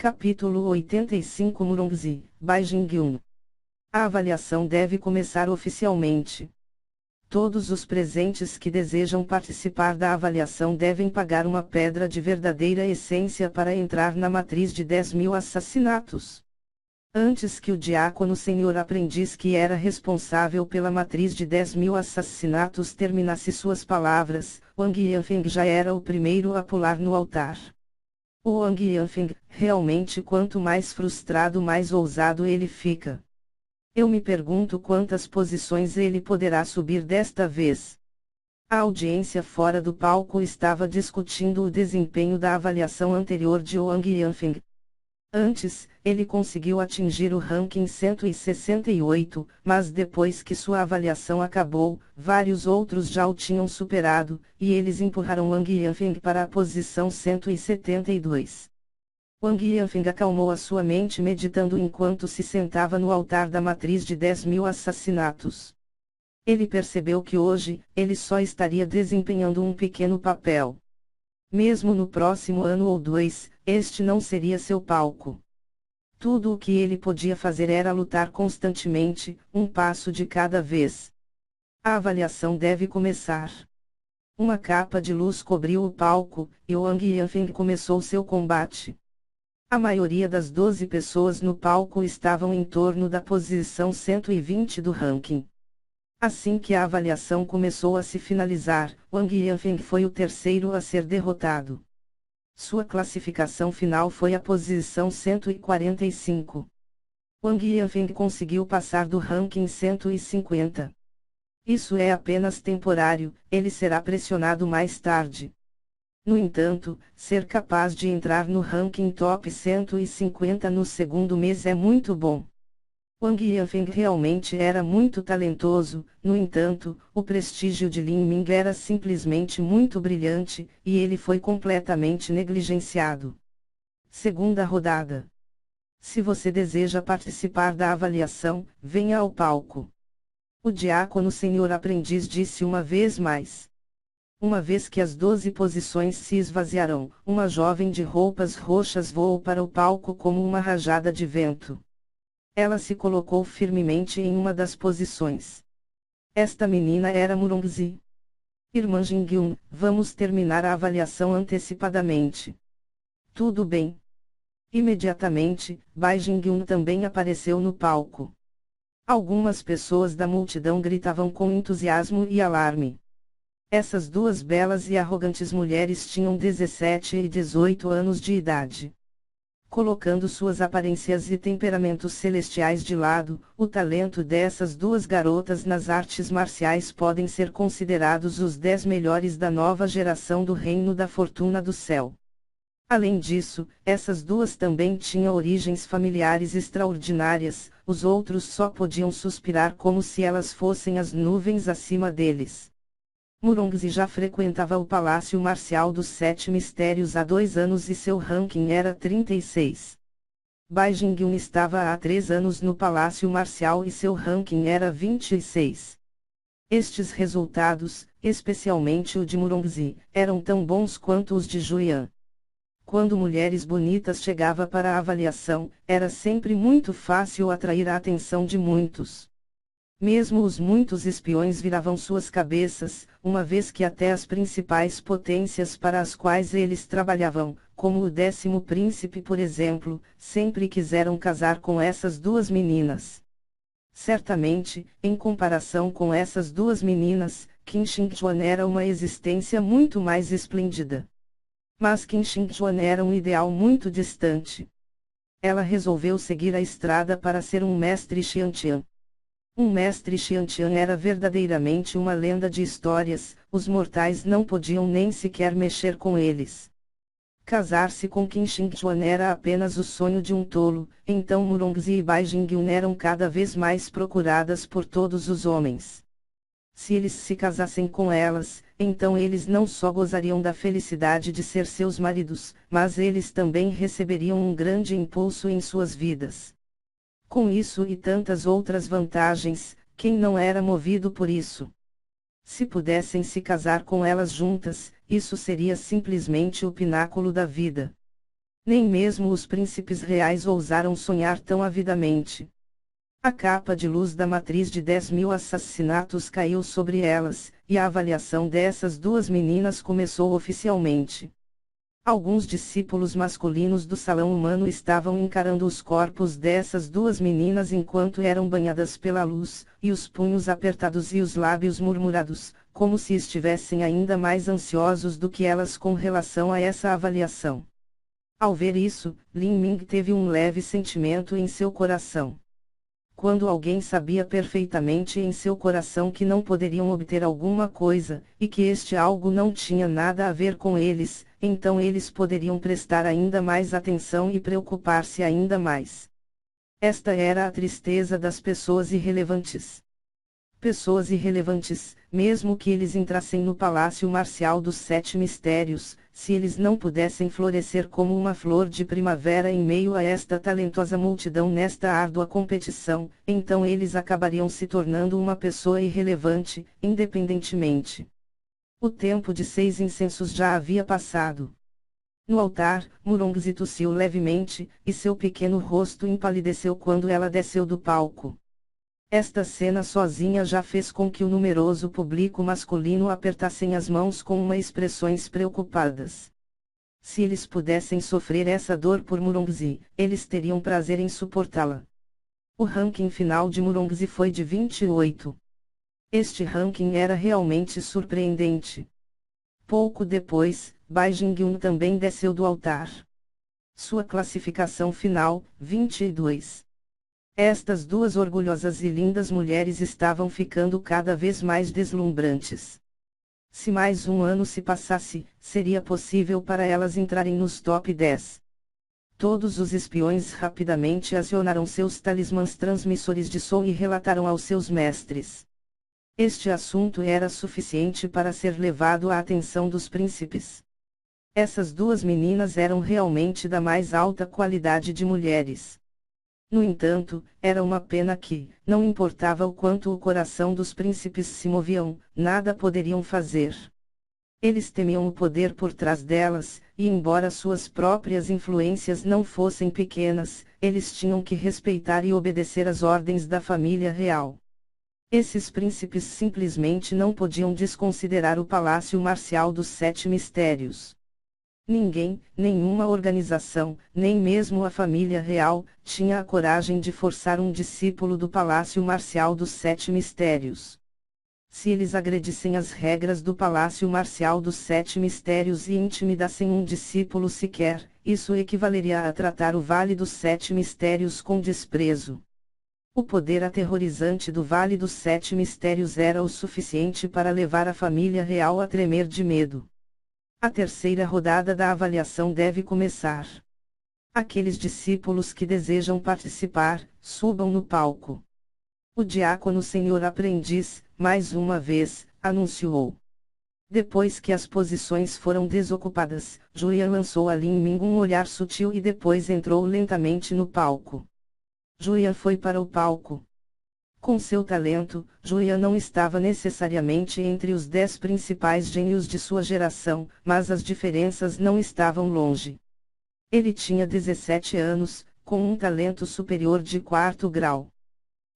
Capítulo 85 Murongzi, by Jin-gyun. A avaliação deve começar oficialmente. Todos os presentes que desejam participar da avaliação devem pagar uma pedra de verdadeira essência para entrar na matriz de 10.000 assassinatos. Antes que o diácono senhor aprendiz que era responsável pela matriz de 10.000 assassinatos terminasse suas palavras, Wang Yanfeng já era o primeiro a pular no altar. O Wang Yanfeng, realmente quanto mais frustrado mais ousado ele fica. Eu me pergunto quantas posições ele poderá subir desta vez. A audiência fora do palco estava discutindo o desempenho da avaliação anterior de Wang Yanfeng. Antes, ele conseguiu atingir o ranking 168, mas depois que sua avaliação acabou, vários outros já o tinham superado, e eles empurraram Wang Yanfeng para a posição 172. Wang Yanfeng acalmou a sua mente meditando enquanto se sentava no altar da matriz de 10.000 assassinatos. Ele percebeu que hoje, ele só estaria desempenhando um pequeno papel. Mesmo no próximo ano ou dois, este não seria seu palco. Tudo o que ele podia fazer era lutar constantemente, um passo de cada vez. A avaliação deve começar. Uma capa de luz cobriu o palco, e Wang Yanfeng começou seu combate. A maioria das 12 pessoas no palco estavam em torno da posição 120 do ranking. Assim que a avaliação começou a se finalizar, Wang Yanfeng foi o terceiro a ser derrotado. Sua classificação final foi a posição 145. Wang Yanfeng conseguiu passar do ranking 150. Isso é apenas temporário, ele será pressionado mais tarde. No entanto, ser capaz de entrar no ranking top 150 no segundo mês é muito bom. Wang Yanfeng realmente era muito talentoso, no entanto, o prestígio de Lin Ming era simplesmente muito brilhante, e ele foi completamente negligenciado. Segunda rodada. Se você deseja participar da avaliação, venha ao palco. O diácono senhor aprendiz disse uma vez mais. Uma vez que as 12 posições se esvaziaram, uma jovem de roupas roxas voou para o palco como uma rajada de vento. Ela se colocou firmemente em uma das posições. Esta menina era Murongzi. Irmã Jin-gyun, vamos terminar a avaliação antecipadamente. Tudo bem. Imediatamente, Bai Jin-gyun também apareceu no palco. Algumas pessoas da multidão gritavam com entusiasmo e alarme. Essas duas belas e arrogantes mulheres tinham 17 e 18 anos de idade. Colocando suas aparências e temperamentos celestiais de lado, o talento dessas duas garotas nas artes marciais podem ser considerados os 10 melhores da nova geração do Reino da Fortuna do Céu. Além disso, essas duas também tinham origens familiares extraordinárias, os outros só podiam suspirar como se elas fossem as nuvens acima deles. Murongzi já frequentava o Palácio Marcial dos Sete Mistérios há 2 anos e seu ranking era 36. Bai Jin-gyun estava há 3 anos no Palácio Marcial e seu ranking era 26. Estes resultados, especialmente o de Murongzi, eram tão bons quanto os de Julian. Quando mulheres bonitas chegavam para a avaliação, era sempre muito fácil atrair a atenção de muitos. Mesmo os muitos espiões viravam suas cabeças, uma vez que até as principais potências para as quais eles trabalhavam, como o 10º príncipe por exemplo, sempre quiseram casar com essas duas meninas. Certamente, em comparação com essas duas meninas, Qin Shengjuan era uma existência muito mais esplêndida. Mas Qin Shengjuan era um ideal muito distante. Ela resolveu seguir a estrada para ser um mestre Xiantian. Um mestre Xiantian era verdadeiramente uma lenda de histórias, os mortais não podiam nem sequer mexer com eles. Casar-se com Qin Shengjuan era apenas o sonho de um tolo, então Murongzi e Bai Jin-gyun eram cada vez mais procuradas por todos os homens. Se eles se casassem com elas, então eles não só gozariam da felicidade de ser seus maridos, mas eles também receberiam um grande impulso em suas vidas. Com isso e tantas outras vantagens, quem não era movido por isso? Se pudessem se casar com elas juntas, isso seria simplesmente o pináculo da vida. Nem mesmo os príncipes reais ousaram sonhar tão avidamente. A capa de luz da matriz de 10.000 assassinatos caiu sobre elas, e a avaliação dessas duas meninas começou oficialmente. Alguns discípulos masculinos do salão humano estavam encarando os corpos dessas duas meninas enquanto eram banhadas pela luz, e os punhos apertados e os lábios murmurados, como se estivessem ainda mais ansiosos do que elas com relação a essa avaliação. Ao ver isso, Lin Ming teve um leve sentimento em seu coração. Quando alguém sabia perfeitamente em seu coração que não poderiam obter alguma coisa, e que este algo não tinha nada a ver com eles, então eles poderiam prestar ainda mais atenção e preocupar-se ainda mais. Esta era a tristeza das pessoas irrelevantes. Pessoas irrelevantes, mesmo que eles entrassem no palácio marcial dos 7 mistérios, se eles não pudessem florescer como uma flor de primavera em meio a esta talentosa multidão nesta árdua competição, então eles acabariam se tornando uma pessoa irrelevante, independentemente. O tempo de 6 incensos já havia passado. No altar, Murongzi tossiu levemente, e seu pequeno rosto empalideceu quando ela desceu do palco. Esta cena sozinha já fez com que o numeroso público masculino apertassem as mãos com uma expressões preocupadas. Se eles pudessem sofrer essa dor por Murongzi, eles teriam prazer em suportá-la. O ranking final de Murongzi foi de 28. Este ranking era realmente surpreendente. Pouco depois, Bai Jingyun também desceu do altar. Sua classificação final, 22. Estas duas orgulhosas e lindas mulheres estavam ficando cada vez mais deslumbrantes. Se mais um ano se passasse, seria possível para elas entrarem nos top 10. Todos os espiões rapidamente acionaram seus talismãs transmissores de som e relataram aos seus mestres. Este assunto era suficiente para ser levado à atenção dos príncipes. Essas duas meninas eram realmente da mais alta qualidade de mulheres. No entanto, era uma pena que, não importava o quanto o coração dos príncipes se moviam, nada poderiam fazer. Eles temiam o poder por trás delas, e embora suas próprias influências não fossem pequenas, eles tinham que respeitar e obedecer às ordens da família real. Esses príncipes simplesmente não podiam desconsiderar o palácio marcial dos 7 mistérios. Ninguém, nenhuma organização, nem mesmo a família real, tinha a coragem de forçar um discípulo do palácio marcial dos 7 mistérios. Se eles agredissem as regras do palácio marcial dos 7 mistérios e intimidassem um discípulo sequer, isso equivaleria a tratar o Vale dos 7 Mistérios com desprezo. O poder aterrorizante do Vale dos 7 Mistérios era o suficiente para levar a família real a tremer de medo. A terceira rodada da avaliação deve começar. Aqueles discípulos que desejam participar, subam no palco. O diácono senhor aprendiz, mais uma vez, anunciou. Depois que as posições foram desocupadas, Julian lançou a Lin Ming um olhar sutil e depois entrou lentamente no palco. Julian foi para o palco. Com seu talento, Julian não estava necessariamente entre os 10 principais gênios de sua geração, mas as diferenças não estavam longe. Ele tinha 17 anos, com um talento superior de 4º grau.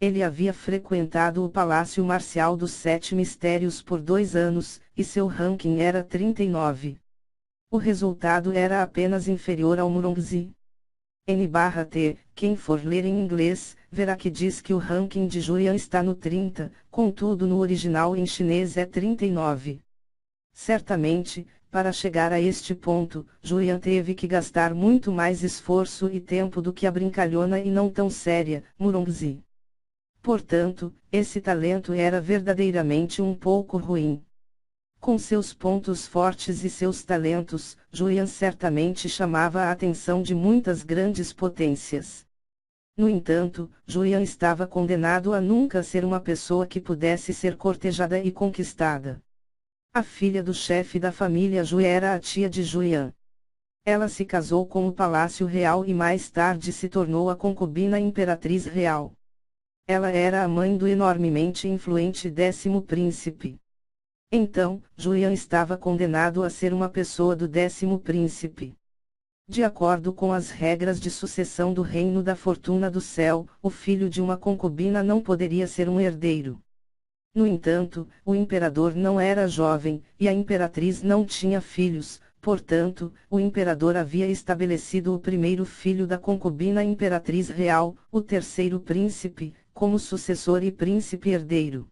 Ele havia frequentado o Palácio Marcial dos 7 Mistérios por 2 anos, e seu ranking era 39. O resultado era apenas inferior ao Murongzi. N/T, quem for ler em inglês, verá que diz que o ranking de Julian está no 30, contudo no original em chinês é 39. Certamente, para chegar a este ponto, Julian teve que gastar muito mais esforço e tempo do que a brincalhona e não tão séria, Murongzi. Portanto, esse talento era verdadeiramente um pouco ruim. Com seus pontos fortes e seus talentos, Julian certamente chamava a atenção de muitas grandes potências. No entanto, Julian estava condenado a nunca ser uma pessoa que pudesse ser cortejada e conquistada. A filha do chefe da família Ju era a tia de Julian. Ela se casou com o Palácio Real e mais tarde se tornou a concubina imperatriz real. Ela era a mãe do enormemente influente 10º príncipe. Então, Julian estava condenado a ser uma pessoa do 10º príncipe. De acordo com as regras de sucessão do reino da fortuna do céu, o filho de uma concubina não poderia ser um herdeiro. No entanto, o imperador não era jovem, e a imperatriz não tinha filhos, portanto, o imperador havia estabelecido o primeiro filho da concubina imperatriz real, o terceiro príncipe, como sucessor e príncipe herdeiro.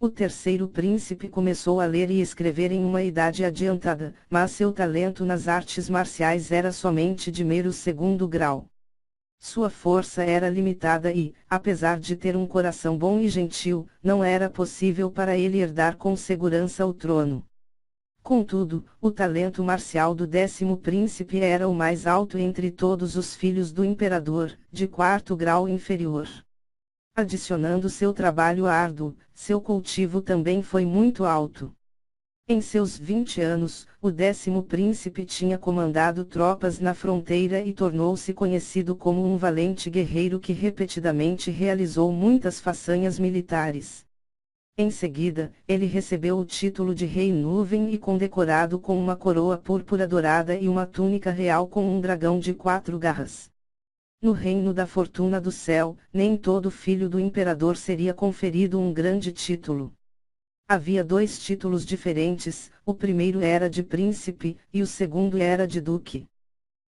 O terceiro príncipe começou a ler e escrever em uma idade adiantada, mas seu talento nas artes marciais era somente de mero segundo grau. Sua força era limitada e, apesar de ter um coração bom e gentil, não era possível para ele herdar com segurança o trono. Contudo, o talento marcial do 10º príncipe era o mais alto entre todos os filhos do imperador, de quarto grau inferior. Adicionando seu trabalho árduo, seu cultivo também foi muito alto. Em seus 20 anos, o 10º príncipe tinha comandado tropas na fronteira e tornou-se conhecido como um valente guerreiro que repetidamente realizou muitas façanhas militares. Em seguida, ele recebeu o título de Rei Nuvem e condecorado com uma coroa púrpura dourada e uma túnica real com um dragão de 4 garras. No reino da fortuna do céu, nem todo filho do imperador seria conferido um grande título. Havia 2 títulos diferentes, o primeiro era de príncipe, e o segundo era de duque.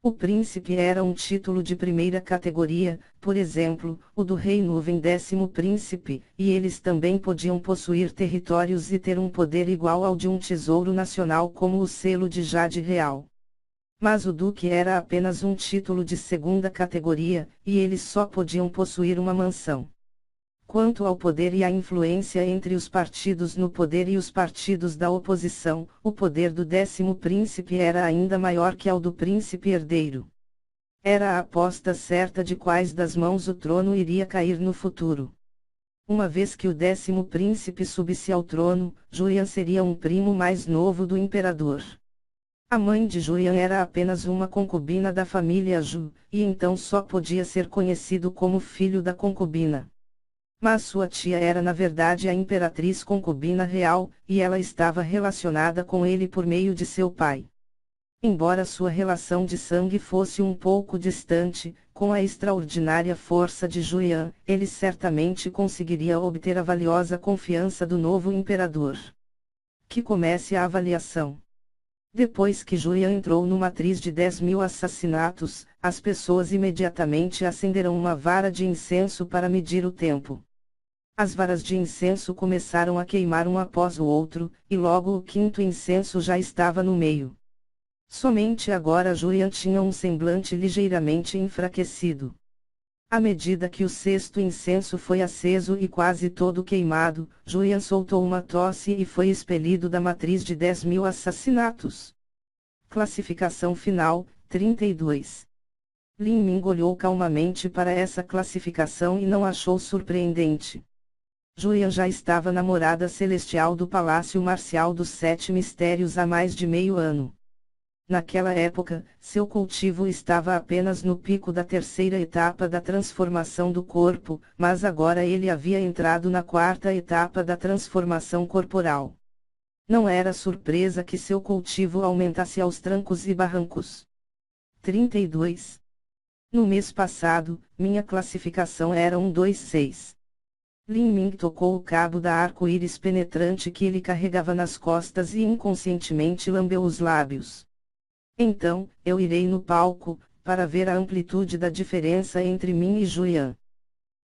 O príncipe era um título de primeira categoria, por exemplo, o do rei Nuvem 10º príncipe, e eles também podiam possuir territórios e ter um poder igual ao de um tesouro nacional como o selo de Jade Real. Mas o duque era apenas um título de segunda categoria, e eles só podiam possuir uma mansão. Quanto ao poder e à influência entre os partidos no poder e os partidos da oposição, o poder do 10º príncipe era ainda maior que ao do príncipe herdeiro. Era a aposta certa de quais das mãos o trono iria cair no futuro. Uma vez que o 10º príncipe subisse ao trono, Julian seria um primo mais novo do imperador. A mãe de Julian era apenas uma concubina da família Ju, e então só podia ser conhecido como filho da concubina. Mas sua tia era na verdade a imperatriz concubina real, e ela estava relacionada com ele por meio de seu pai. Embora sua relação de sangue fosse um pouco distante, com a extraordinária força de Julian, ele certamente conseguiria obter a valiosa confiança do novo imperador. Que comece a avaliação. Depois que Julian entrou numa matriz de 10.000 assassinatos, as pessoas imediatamente acenderam uma vara de incenso para medir o tempo. As varas de incenso começaram a queimar um após o outro, e logo o 5º incenso já estava no meio. Somente agora Julian tinha um semblante ligeiramente enfraquecido. À medida que o 6º incenso foi aceso e quase todo queimado, Julian soltou uma tosse e foi expelido da matriz de 10.000 assassinatos. Classificação final, 32. Lin Ming olhou calmamente para essa classificação e não achou surpreendente. Julian já estava na morada celestial do Palácio Marcial dos 7 Mistérios há mais de meio ano. Naquela época, seu cultivo estava apenas no pico da 3ª etapa da transformação do corpo, mas agora ele havia entrado na 4ª etapa da transformação corporal. Não era surpresa que seu cultivo aumentasse aos trancos e barrancos. 32. No mês passado, minha classificação era 126. Lin Ming tocou o cabo da arco-íris penetrante que ele carregava nas costas e inconscientemente lambeu os lábios. Então, eu irei no palco, para ver a amplitude da diferença entre mim e Julian.